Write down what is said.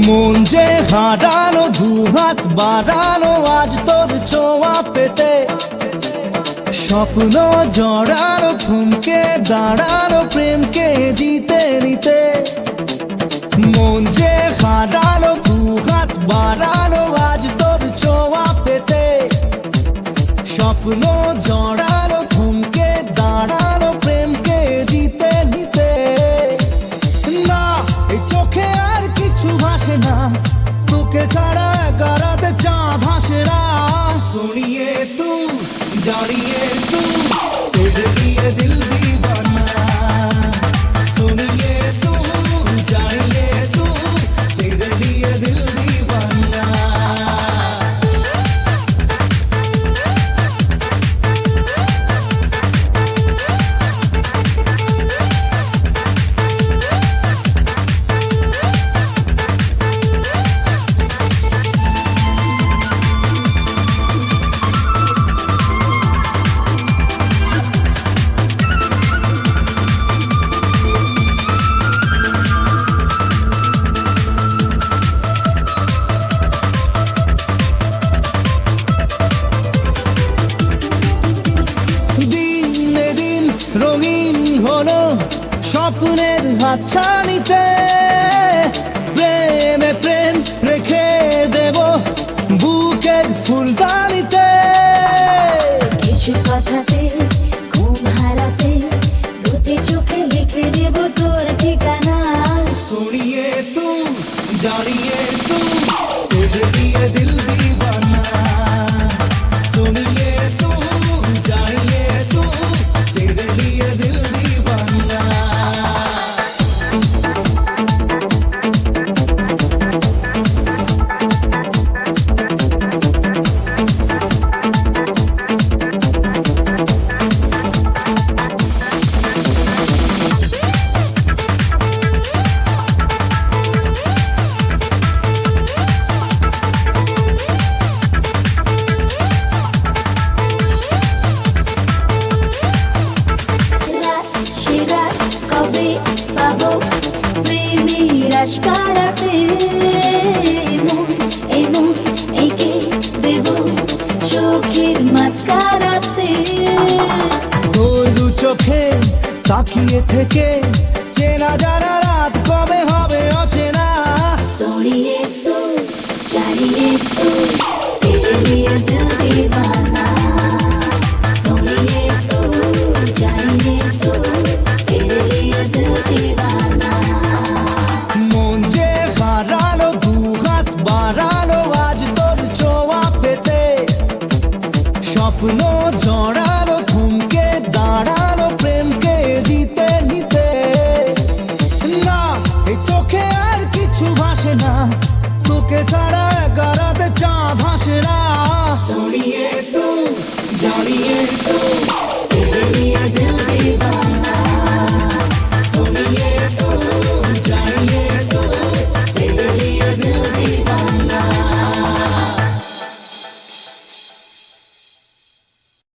মন যে হারানো, দুহাত বাড়ানো আজ তোর ছোঁয়া পেতে, স্বপ্ন জড়ানো, থমকে দাঁড়ানো প্রেমকে জিতে নিতে। মন যে হারানো, দুহাত বাড়ানো আজ তোর ছোঁয়া পেতে, স্বপ্ন জড়ানো, থমকে দাঁড়ানো প্রেমকে জিতে নিতে। না, এই চোখে আর কিছু ভাসে না, তোকে ছাড়া একারাতে চাঁদ হাসে না। सुनिए तू, जानिए तू, तेरे लिए दिल दीवाना। सुनिए तू, जानिए तू, तेरे लिए दिल दीवाना। রঙিন হলো স্বপ্নের হাতছানিতে, প্রেমে প্রেম রেখে দেব বুকের ফুলদানিতে। কিছু কথাতে ঘুম হারাতে দুটি চোখে লিখে দেব তোর ঠিকানা। सुनिए तू, जानिए तू, तेरे लिए दिल दीवाना। सुनिए तू, जानिए तू, तेरे लिए दिल दीवाना। রাস্তারাতে মন এমন এঁকে দেব চোখের মাস্কারাতে। তোর দু চোখে তাকিয়ে থেকে চেনা জানা